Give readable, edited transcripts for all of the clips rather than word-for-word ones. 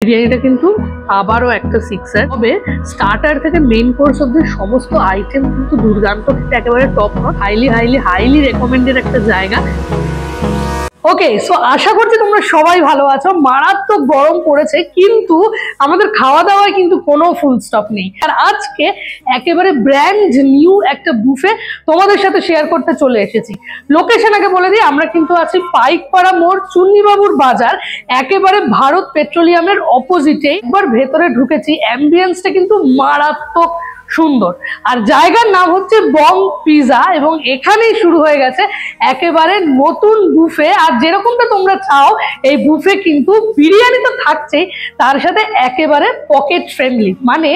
বিরিয়ানিটা কিন্তু আবারও একটা সিক্সার। তবে স্টার্টার থেকে মেইন কোর্স অব্দি সমস্ত আইটেম কিন্তু দুর্দান্ত, একেবারে টপ নট, হাইলি রেকমেন্ডেড একটা জায়গা। ওকে, সো আশা করছি তোমরা সবাই ভালো আছো। মারাত্মক গরম পড়েছে, কিন্তু আমাদের খাওয়া দাওয়ায় কিন্তু কোনো ফুল স্টপ নেই। আর আজকে একেবারে ব্র্যান্ড নিউ একটা বুফে তোমাদের সাথে শেয়ার করতে চলে এসেছি। লোকেশন আগে বলে দিই, আমরা কিন্তু আছি পাইকপাড়া মোড়, চুন্নিবাবুর বাজার, একেবারে ভারত পেট্রোলিয়ামের অপোজিটে। একবার ভেতরে ঢুকেছি, অ্যাম্বিয়েন্সটা কিন্তু মারাত্মক সুন্দর। আর জায়গার নাম হচ্ছে বং পিজা, এবং এখানেই শুরু হয়ে গেছে একেবারে নতুন বুফে। আর যেরকমটা তোমরা চাও, এই বুফে কিন্তু বিরিয়ানি তো থাকছে, তার সাথে একেবারে পকেট ফ্রেন্ডলি, মানে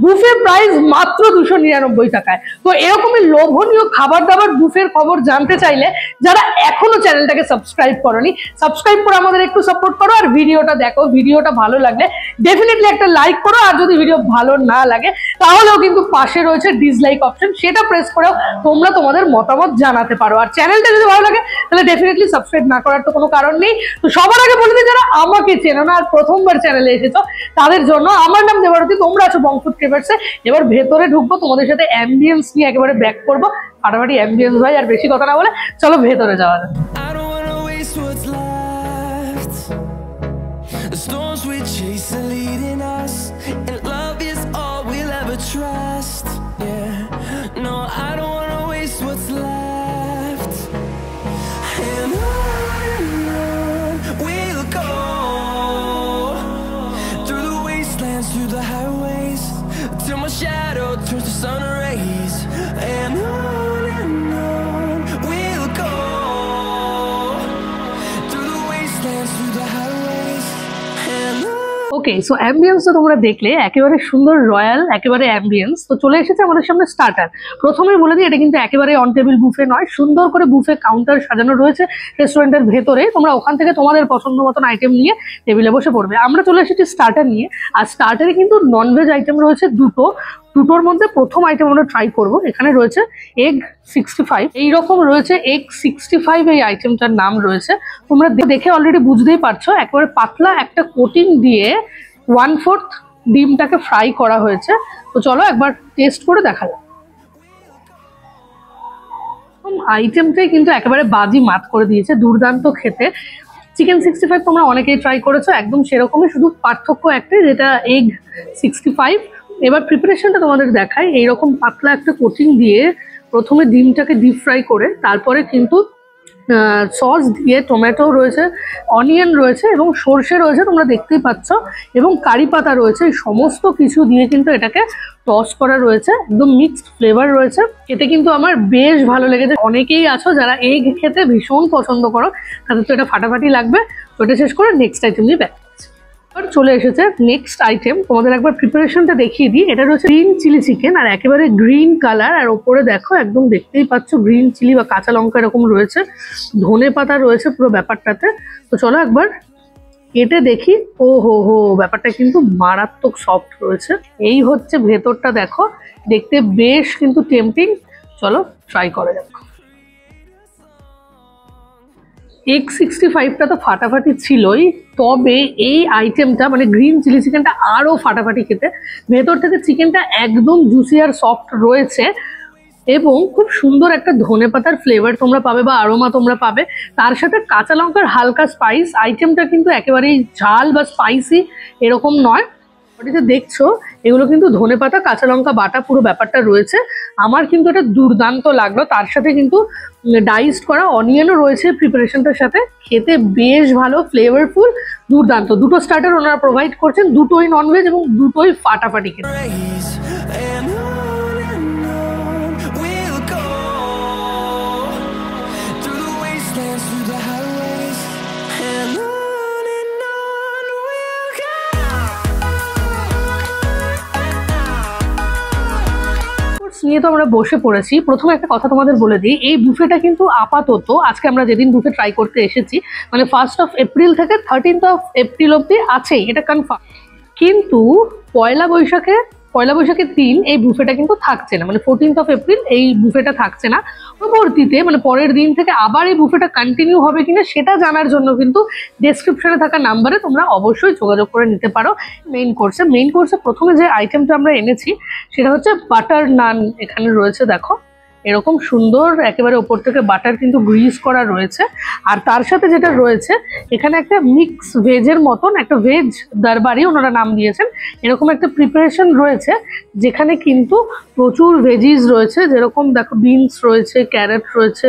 বুফে প্রাইস মাত্র 299 টাকায়। তো এরকমই লোভনীয় খাবার দাবার বুফের খবর জানতে চাইলে যারা এখনো চ্যানেলটাকে সাবস্ক্রাইব করোনি, সাবস্ক্রাইব করে আমাদের একটু সাপোর্ট করো। আর ভিডিওটা দেখো, ভিডিওটা ভালো লাগলে ডেফিনেটলি একটা লাইক করো। আর যদি ভিডিও ভালো না লাগে তাহলেও কিন্তু পাশে রয়েছে ডিসলাইক অপশন, সেটা প্রেস করেও তোমরা তোমাদের মতামত জানাতে পারো। আর চ্যানেলটা যদি ভালো লাগে তাহলে ডেফিনেটলি সাবস্ক্রাইব না করার তো কোনো কারণ নেই। তো সবার আগে বলে দিই, যারা আমাকে চেনো না আর প্রথমবার চ্যানেলে এসেছো তাদের জন্য, আমার নাম দেবারতী, তোমরা আছো বং ফুড ক্রেভার্সে। এবার ভেতরে ঢুকবো, তোমাদের সাথে অ্যাম্বিয়েন্স নিয়ে একেবারে ব্যাক করবো, ফাটাফাটি অ্যাম্বিয়েন্স ভাই। আর বেশি কথা না বলে চলো ভেতরে যাওয়া যাক। Trust, yeah. No, I don't wanna waste what's left. And on we'll go, through the wastelands, through the highways, till my shadow turns to sun rays. And on we'll go, through the wastelands, through the highways. And okay, so অ্যাম্বিয়েন্সটা তোমরা দেখলে, একেবারে সুন্দর royal একেবারে ambience. তো চলে এসেছে আমাদের সামনে স্টার্টার। প্রথমেই বলে দিই, এটা কিন্তু একেবারে অন টেবিল বুফে নয়, সুন্দর করে বুফে কাউন্টার সাজানো রয়েছে রেস্টুরেন্টের ভেতরে। তোমরা ওখান থেকে তোমাদের পছন্দ মতন আইটেম নিয়ে টেবিলে বসে পড়বে। আমরা চলে এসেছি স্টার্টার নিয়ে। আর স্টার্টারে কিন্তু ননভেজ আইটেম রয়েছে দুটোর মধ্যে প্রথম আইটেম আমরা ট্রাই করব। এখানে রয়েছে এগ 65, এইরকম রয়েছে এগ 65, এই আইটেমটার নাম রয়েছে। তোমরা দেখে অলরেডি বুঝতেই পারছো, একেবারে পাতলা একটা কোটিং দিয়ে 1/4 ডিমটাকে ফ্রাই করা হয়েছে। তো চলো একবার টেস্ট করে দেখা যাক। আইটেমটাই কিন্তু একেবারে বাজি মাত করে দিয়েছে, দুর্দান্ত খেতে। চিকেন 65 তোমরা অনেকেই ট্রাই করেছো, একদম সেরকমই, শুধু পার্থক্য একটাই, যেটা এগ 65। এবার প্রিপারেশনটা তোমাদের দেখাই। এইরকম পাতলা একটা কোটিং দিয়ে প্রথমে ডিমটাকে ডিপ ফ্রাই করে, তারপরে কিন্তু সস দিয়ে, টমেটো রয়েছে, অনিয়ন রয়েছে এবং সর্ষে রয়েছে, তোমরা দেখতেই পাচ্ছ, এবং কারি পাতা রয়েছে। এই সমস্ত কিছু দিয়ে কিন্তু এটাকে টস করা রয়েছে, একদম মিক্সড ফ্লেভার রয়েছে। এতে কিন্তু আমার বেশ ভালো লেগেছে। অনেকেই আছো যারা এগ খেতে ভীষণ পছন্দ করো, তাদের তো এটা ফাটাফাটি লাগবে। তো এটা শেষ করে নেক্সট আইটেম নিয়ে ব্যাক চলে এসেছে। নেক্সট আইটেম তোমাদের একবার প্রিপারেশনটা দেখিয়ে দিই। এটা রয়েছে গ্রিন চিলি চিকেন, আর একেবারে গ্রিন কালার। আর ওপরে দেখো, একদম দেখতেই পাচ্ছ গ্রিন চিলি বা কাঁচা লঙ্কা এরকম রয়েছে, ধনে পাতা রয়েছে পুরো ব্যাপারটাতে। তো চলো একবার কেটে দেখি। ও হো, ব্যাপারটা কিন্তু মারাত্মক সফট রয়েছে। এই হচ্ছে ভেতরটা, দেখো দেখতে বেশ কিন্তু টেম্পটিং। চলো ট্রাই করা যাক। এগ 65টা তো ফাটাফাটি ছিলই, তবে এই আইটেমটা মানে গ্রিন চিলি চিকেনটা আরও ফাটাফাটি খেতে। ভেতর থেকে চিকেনটা একদম জুসি আর সফট রয়েছে, এবং খুব সুন্দর একটা ধনেপাতার ফ্লেভার তোমরা পাবে বা আরোমা তোমরা পাবে। তার সাথে কাঁচা লঙ্কার হালকা স্পাইস। আইটেমটা কিন্তু একেবারেই ঝাল বা স্পাইসি এরকম নয়। ওটিতে দেখছো এগুলো কিন্তু ধনেপাতা, কাঁচা লঙ্কা বাটা পুরো ব্যাপারটা রয়েছে। আমার কিন্তু এটা দুর্দান্ত লাগলো। তার সাথে কিন্তু ডাইসড করা অনিয়নও রয়েছে প্রিপারেশনটার সাথে। খেতে বেশ ভালো, ফ্লেভারফুল, দুর্দান্ত। দুটো স্টার্টার ওনারা প্রোভাইড করছেন, দুটোই ননভেজ এবং দুটোই ফাটাফাটি খেতে। নিয়ে তো আমরা বসে পড়েছি। প্রথমে একটা কথা তোমাদের বলে দিই, এই বুফেটা কিন্তু আপাতত আজকে আমরা যেদিন বুফে ট্রাই করতে এসেছি, মানে 1 এপ্রিল থেকে 13 এপ্রিল অব্দি আছেই, এটা কনফার্ম। কিন্তু 1 বৈশাখে পয়লা বৈশাখের দিন এই বুফেটা কিন্তু থাকছে না, মানে 14th এপ্রিল এই বুফেটা থাকছে না। পরবর্তীতে মানে পরের দিন থেকে আবার এই বুফেটা কন্টিনিউ হবে কিনা সেটা জানার জন্য কিন্তু ডেসক্রিপশনে থাকা নাম্বারে তোমরা অবশ্যই যোগাযোগ করে নিতে পারো। মেইন কোর্সে প্রথমে যে আইটেমটা আমরা এনেছি সেটা হচ্ছে বাটার নান। এখানে রয়েছে দেখো এরকম সুন্দর একেবারে ওপর থেকে বাটার কিন্তু গ্রিজ করা রয়েছে। আর তার সাথে যেটা রয়েছে এখানে একটা মিক্স ভেজের মতন একটা ভেজ দরবারি ওনারা নাম দিয়েছেন, এরকম একটা প্রিপারেশন রয়েছে যেখানে কিন্তু প্রচুর ভেজিস রয়েছে, যেরকম দেখো বিনস রয়েছে, ক্যারেট রয়েছে,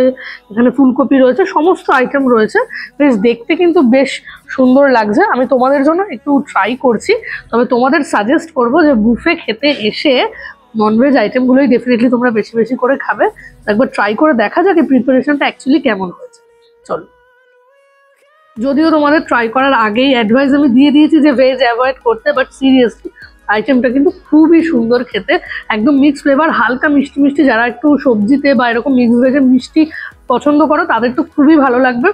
এখানে ফুলকপি রয়েছে, সমস্ত আইটেম রয়েছে। বেশ দেখতে কিন্তু বেশ সুন্দর লাগছে। আমি তোমাদের জন্য একটু ট্রাই করছি, তবে তোমাদের সাজেস্ট করবো যে বুফে খেতে এসে ননভেজ আইটেমগুলোই ডেফিনেটলি তোমরা বেশি বেশি করে খাবে। একবার ট্রাই করে দেখা যাক এই প্রিপারেশনটা অ্যাকচুয়ালি কেমন হয়েছে। চলো, যদিও তোমাদের ট্রাই করার আগেই অ্যাডভাইস আমি দিয়ে দিয়েছি যে ভেজ অ্যাভয়েড করতে, বাট সিরিয়াসলি আইটেমটা কিন্তু খুবই সুন্দর খেতে, একদম মিক্স ফ্লেভার, হালকা মিষ্টি মিষ্টি। যারা একটু সবজিতে বা এরকম মিক্স ভেজের মিষ্টি পছন্দ করো তাদের তো খুবই ভালো লাগবে।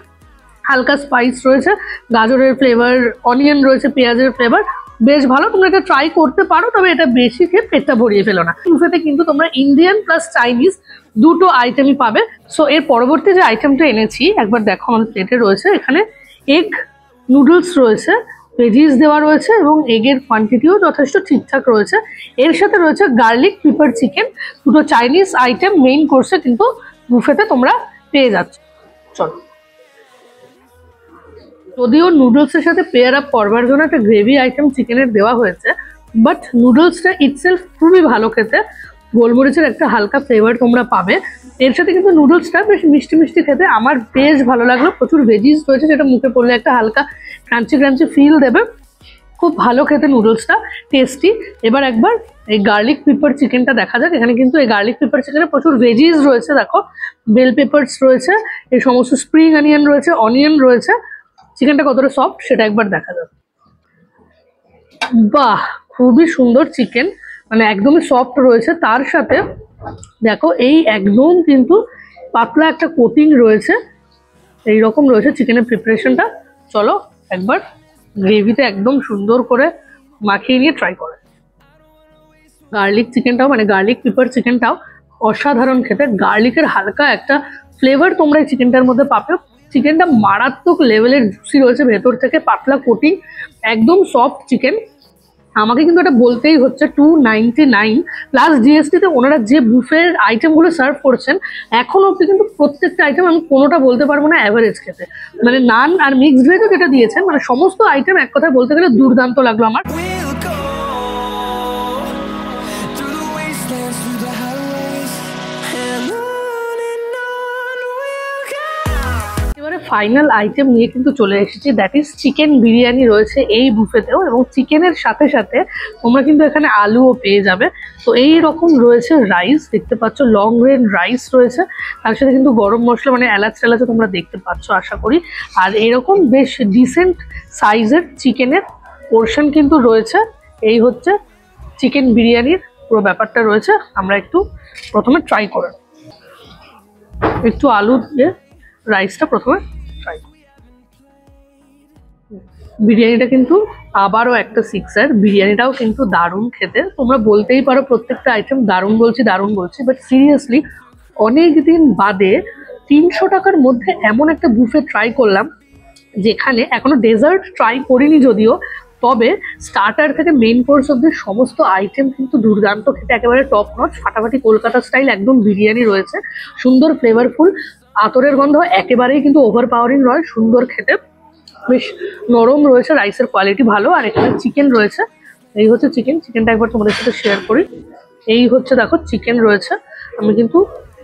হালকা স্পাইস রয়েছে, গাজরের ফ্লেভার, অনিয়ন রয়েছে, পেঁয়াজের ফ্লেভার, বেশ ভালো। তোমরা এটা ট্রাই করতে পারো, তবে এটা বেশি খেয়ে পেটটা ভরিয়ে ফেলো না। বুফেতে কিন্তু তোমরা ইন্ডিয়ান প্লাস চাইনিজ দুটো আইটেমই পাবে। সো এর পরবর্তী যে আইটেমটা এনেছি একবার দেখো আমাদের প্লেটে রয়েছে। এখানে এগ নুডলস রয়েছে, ভেজিস দেওয়া রয়েছে এবং এগের কোয়ান্টিটিও যথেষ্ট ঠিকঠাক রয়েছে। এর সাথে রয়েছে গার্লিক পেপার চিকেন, দুটো চাইনিজ আইটেম মেইন কোর্সে কিন্তু বুফেতে তোমরা পেয়ে যাচ্ছ। চলো, যদিও নুডলসের সাথে পেয়ার আপ করবার জন্য একটা গ্রেভি আইটেম চিকেনের দেওয়া হয়েছে, বাট নুডলসটা ইটসেলফ খুবই ভালো খেতে, গোলমরিচের একটা হালকা ফ্লেভার তোমরা পাবে। এর সাথে কিন্তু নুডলসটা বেশ মিষ্টি মিষ্টি খেতে আমার বেশ ভালো লাগলো। প্রচুর ভেজিস রয়েছে, সেটা মুখে পড়লে একটা হালকা ক্রাঞ্চি ক্রাঞ্চি ফিল দেবে, খুব ভালো খেতে নুডলসটা, টেস্টি। এবার একবার এই গার্লিক পেপার চিকেনটা দেখা যাক। এখানে কিন্তু এই গার্লিক পেপার চিকেনে প্রচুর ভেজিস রয়েছে, দেখো বেল পেপারস রয়েছে, এই সমস্ত স্প্রিং অনিয়ন রয়েছে, অনিয়ন রয়েছে। চিকেনটা কতটা সফট সেটা একবার দেখা যাবে। বাহ, খুবই সুন্দর চিকেন, মানে একদমই সফট রয়েছে। তার সাথে দেখো এই একদম কিন্তু পাতলা একটা কোটিং রয়েছে, এইরকম রয়েছে চিকেনের প্রিপারেশনটা। চলো একবার গ্রেভিতে একদম সুন্দর করে মাখিয়ে নিয়ে ট্রাই করে। গার্লিক চিকেনটাও মানে গার্লিক পেপার চিকেনটাও অসাধারণ খেতে, গার্লিকের হালকা একটা ফ্লেভার তোমরা এই চিকেনটার মধ্যে পাবে। চিকেনটা মারাত্মক লেভেলের জুসি রয়েছে, ভেতর থেকে পাতলা কোটিং, একদম সফট চিকেন। আমাকে কিন্তু এটা বলতেই হচ্ছে 299 প্লাস জিএসটিতে ওনারা যে বুফের আইটেমগুলো সার্ভ করছেন এখন অব্দি কিন্তু প্রত্যেকটা আইটেম আমি কোনোটা বলতে পারবো না অ্যাভারেজ খেতে। মানে নান আর মিক্সড ভেজও যেটা দিয়েছেন, মানে সমস্ত আইটেম এক কথায় বলতে গেলে দুর্দান্ত লাগলো আমার। ফাইনাল আইটেম নিয়ে কিন্তু চলে এসেছি, দ্যাট ইজ চিকেন বিরিয়ানি রয়েছে এই বুফেতেও, এবং চিকেনের সাথে সাথে তোমরা কিন্তু এখানে আলুও পেয়ে যাবে। তো এই রকম রয়েছে রাইস, দেখতে পাচ্ছ লং গ্রেন রাইস রয়েছে, তার সাথে কিন্তু গরম মশলা মানে এলাচ টেলাচও তোমরা দেখতে পাচ্ছ আশা করি। আর এরকম বেশ ডিসেন্ট সাইজের চিকেনের পোর্শন কিন্তু রয়েছে। এই হচ্ছে চিকেন বিরিয়ানির পুরো ব্যাপারটা রয়েছে। আমরা একটু প্রথমে ট্রাই করে একটু আলু দিয়ে রাইসটা প্রথমে ট্রাই করি। বিরিয়ানিটা কিন্তু আবারও একটা সিক্সার, বিরিয়ানিটাও কিন্তু দারুণ খেতে। তোমরা বলতেই পারো প্রত্যেকটা আইটেম দারুণ বলছি, বাট সিরিয়াসলি অনেক দিন বাদে 300 টাকার মধ্যে এমন একটা বুফে ট্রাই করলাম যেখানে এখনো ডেজার্ট ট্রাই করিনি যদিও, তবে স্টার্টার থেকে মেইন কোর্স অব্দি সমস্ত আইটেম কিন্তু দুর্দান্ত খেতে, একেবারে টপ নচ, ফাটাফাটি কলকাতা স্টাইল একদম বিরিয়ানি রয়েছে, সুন্দর ফ্লেভারফুল, আতরের গন্ধ একেবারেই কিন্তু ওভার পাওয়ারিং নয়, সুন্দর খেতে, বেশ নরম রয়েছে, রাইসের কোয়ালিটি ভালো। আর এখানে চিকেন রয়েছে, এই হচ্ছে চিকেনটা একবার তোমাদের সাথে শেয়ার করি। এই হচ্ছে দেখো চিকেন রয়েছে, আমি কিন্তু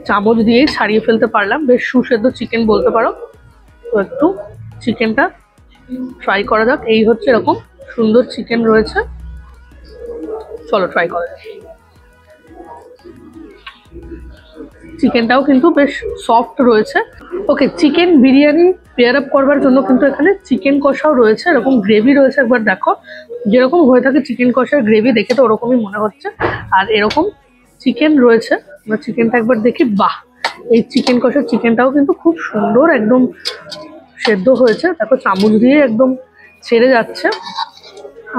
চামচ দিয়েই ছাড়িয়ে ফেলতে পারলাম, বেশ সুসেদ্ধ চিকেন বলতে পারো। তো একটু চিকেনটা ট্রাই করা যাক। এই হচ্ছে এরকম সুন্দর চিকেন রয়েছে, চলো ট্রাই করা যাক। চিকেনটাও কিন্তু বেশ সফট রয়েছে। ওকে, চিকেন বিরিয়ানি পেয়ার আপ করবার জন্য কিন্তু এখানে চিকেন কষাও রয়েছে, এরকম গ্রেভি রয়েছে, একবার দেখো যেরকম হয়ে থাকে চিকেন কষার গ্রেভি, দেখে তো ওরকমই মনে হচ্ছে। আর এরকম চিকেন রয়েছে, আমরা চিকেনটা একবার দেখি। বাহ, এই চিকেন কষার চিকেনটাও কিন্তু খুব সুন্দর একদম সেদ্ধ হয়েছে, দেখো চামচ দিয়ে একদম ছেড়ে যাচ্ছে।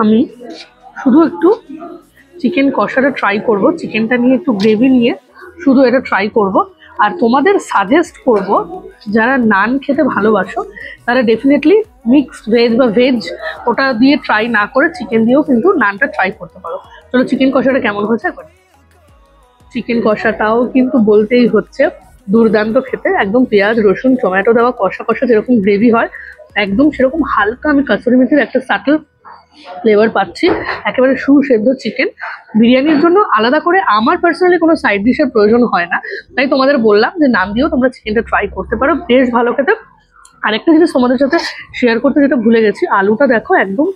আমি শুধু একটু চিকেন কষাটা ট্রাই করব, চিকেনটা নিয়ে একটু গ্রেভি নিয়ে শুধু এটা ট্রাই করব। আর তোমাদের সাজেস্ট করব যারা নান খেতে ভালোবাসো তারা ডেফিনেটলি মিক্সড ভেজ বা ভেজ ওটা দিয়ে ট্রাই না করে চিকেন দিয়েও কিন্তু নানটা ট্রাই করতে পারো। চলো চিকেন কষাটা কেমন হয়েছে একবার। চিকেন কষাটাও কিন্তু বলতেই হচ্ছে দুর্দান্ত খেতে, একদম পেঁয়াজ রসুন টমেটো দেওয়া কষা কষা যেরকম গ্রেভি হয় একদম সেরকম হালকা আমি কাসুরি মেথির একটা সাটল ফ্লেভার পাচ্ছি। একেবারে সুসেদ্ধ চিকেন। বিরিয়ানির জন্য আলাদা করে আমার পার্সোনালি কোনো সাইড ডিশের প্রয়োজন হয় না, তাই তোমাদের বললাম যে নান দিয়েও তোমরা চিকেনটা ট্রাই করতে পারো, বেশ ভালো খেতে। আরেকটা জিনিস তোমাদের সাথে শেয়ার করতে যেটা ভুলে গেছি, আলুটা দেখো একদম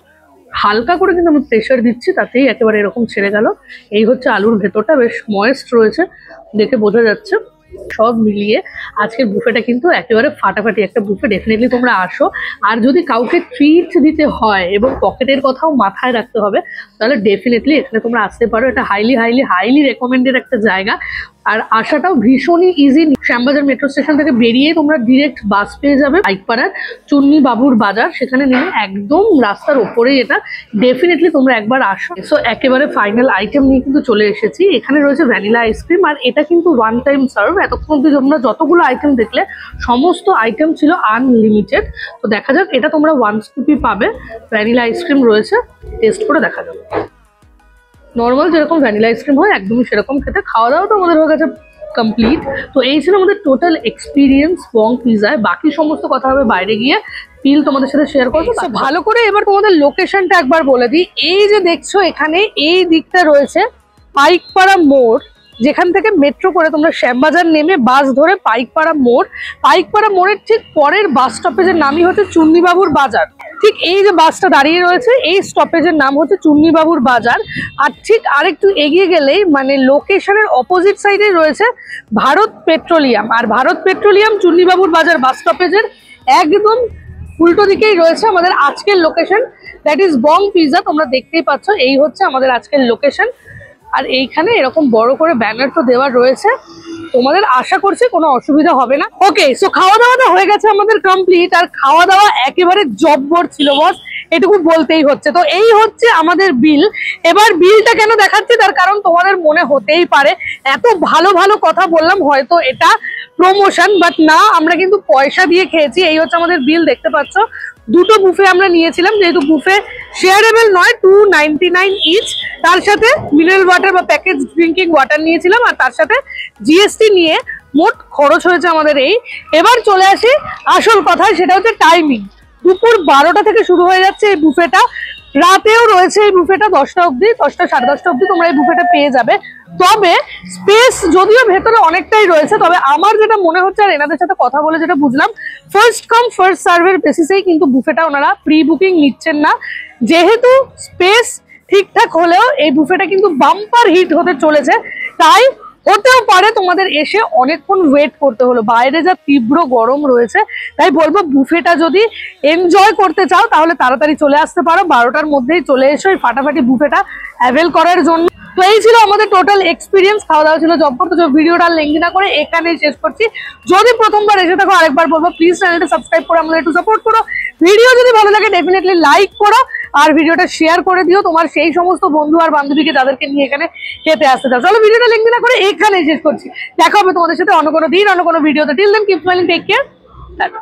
হালকা করে কিন্তু আমি প্রেশার দিচ্ছি, তাতেই একেবারে এরকম ছেড়ে গেল। এই হচ্ছে আলুর ভেতরটা, বেশ ময়েস্ট রয়েছে, দেখে বোঝা যাচ্ছে। সব মিলিয়ে আজকের বুফেটা কিন্তু একেবারে ফাটাফাটি একটা বুফে। ডেফিনেটলি তোমরা আসো। আর যদি কাউকে ট্রিট দিতে হয় এবং পকেটের কথাও মাথায় রাখতে হবে তাহলে ডেফিনেটলি এখানে তোমরা আসতে পারো। এটা হাইলি হাইলি হাইলি রেকমেন্ডেড একটা জায়গা। আর আসাটাও ভীষণই ইজি। শ্যামবাজার মেট্রো স্টেশন থেকে বেরিয়ে তোমরা ডিরেক্ট বাস পেয়ে যাবে পাইকপাড়ার চুন্নি বাবুর বাজার, সেখানে নেমে একদম রাস্তার ওপরেই এটা। ডেফিনেটলি তোমরা একবার আসো। সো একেবারে ফাইনাল আইটেম নিয়ে কিন্তু চলে এসেছি। এখানে রয়েছে ভ্যানিলা আইসক্রিম, আর এটা কিন্তু ওয়ান টাইম সার্ভ। এতক্ষণ অব্দি তোমরা যতগুলো আইটেম দেখলে সমস্ত আইটেম ছিল আনলিমিটেড। তো দেখা যাক, এটা তোমরা 1 স্কুপই পাবে। ভ্যানিলা আইসক্রিম রয়েছে, টেস্ট করে দেখা যাবে। নর্মাল যেরকম ভ্যানিলা আইসক্রিম হয় একদমই সেরকম খেতে। খাওয়া দাওয়া তো আমাদের হয়ে গেছে কমপ্লিট। তো এই ছিল আমাদের টোটাল এক্সপিরিয়েন্স বং পিজায়। বাকি সমস্ত কথা হবে বাইরে গিয়ে, বিল তোমাদের সাথে শেয়ার করবো। ভালো করে এবার তোমাদের লোকেশনটা একবার বলে দিই। এই যে দেখছো এখানে এই দিকটা রয়েছে পাইকপাড়া মোড়, যেখান থেকে মেট্রো করে তোমরা শ্যামবাজার নেমে বাস ধরে পাইকপাড়া মোড়। পাইকপাড়া মোড়ের ঠিক পরের বাস স্টপেজের নামই হচ্ছে চুন্নিবাবুর বাজার। ঠিক এই যে বাসটা দাঁড়িয়ে রয়েছে এই স্টপেজের নাম হচ্ছে চুন্নিবাবুর বাজার। আর ঠিক আরেকটু এগিয়ে গেলেই মানে লোকেশনের অপোজিট সাইডে রয়েছে ভারত পেট্রোলিয়াম। আর ভারত পেট্রোলিয়াম চুন্নিবাবুর বাজার বাস স্টপেজের একদম উল্টো দিকেই রয়েছে আমাদের আজকের location, that is Bong pizza. তোমরা দেখতেই পাচ্ছ এই হচ্ছে আমাদের আজকের লোকেশন। আর এইখানে এরকম বড় করে ব্যানার তো দেওয়া রয়েছে, তোমাদের আশা করছি কোনো অসুবিধা হবে না। ওকে, সো খাওয়া দাওয়াটা হয়ে গেছে আমাদের কমপ্লিট। আর খাওয়া দাওয়া একেবারে জব্বর ছিল বস, এটুকু বলতেই হচ্ছে। তো এই হচ্ছে আমাদের বিল। এবার বিলটা কেন দেখাচ্ছি তার কারণ তোমাদের মনে হতেই পারে এত ভালো ভালো কথা বললাম হয়তো এটা প্রমোশন, বাট না, আমরা কিন্তু পয়সা দিয়ে খেয়েছি। এই হচ্ছে আমাদের বিল, দেখতে পাচ্ছ। দুটো বুফে আমরা নিয়েছিলাম, যেহেতু বুফে শেয়ারেবল নয়, 299 ইচ। তার সাথে মিনারেল ওয়াটার বা প্যাকেজ ড্রিঙ্কিং ওয়াটার নিয়েছিলাম, আর তার সাথে জিএসটি নিয়ে মোট খরচ হয়েছে আমাদের এই। এবার চলে আসি আসল কথায়, সেটা হচ্ছে টাইমিং। দুপুর 12টা থেকে শুরু হয়ে যাচ্ছে এই বুফেটা, রাতেও রয়েছে এই বুফেটা 10টা অব্দি, 10টা সাড়ে 10টা অব্দি তোমরা এই বুফেটা পেয়ে যাবে। তবে স্পেস যদিও ভেতরে অনেকটাই রয়েছে, তবে আমার যেটা মনে হচ্ছে আর এনাদের সাথে কথা বলে যেটা বুঝলাম, ফার্স্ট কাম ফার্স্ট সার্ভের বেসিসেই কিন্তু বুফেটা ওনারা প্রি বুকিং নিচ্ছেন না। যেহেতু স্পেস ঠিকঠাক হলেও এই বুফেটা কিন্তু বাম্পার হিট হতে চলেছে, তাই হতেও পারে তোমাদের এসে অনেকক্ষণ ওয়েট করতে হলো। বাইরে যা তীব্র গরম রয়েছে, তাই বলবো বুফেটা যদি এনজয় করতে চাও তাহলে তাড়াতাড়ি চলে আসতে পারো। 12টার মধ্যেই চলে এসো এই ফাটাফাটি বুফেটা অ্যাভেল করার জন্য। তো এই ছিল আমাদের টোটাল এক্সপিরিয়েন্স। খাওয়া দাওয়া ছিল জব্বর। তো ভিডিওটা লেংথি না করে এখানেই শেষ করছি। যদি প্রথমবার এসে থাকো আরেকবার বলবো প্লিজ চ্যানেলটা সাবস্ক্রাইব করে আমাদের একটু সাপোর্ট করো। ভিডিও যদি ভালো লাগে ডেফিনেটলি লাইক করো, আর ভিডিওটা শেয়ার করে দিও তোমার সেই সমস্ত বন্ধু আর বান্ধবীকে যাদেরকে নিয়ে এখানে খেতে আসতে চাও। চলো ভিডিওটা লেংথি না করে এখানেই শেষ করছি। দেখা হবে তোমাদের সাথে অন্য কোনো দিন অন্য কোনো ভিডিওতে। Till then keep smiling, take care, tata.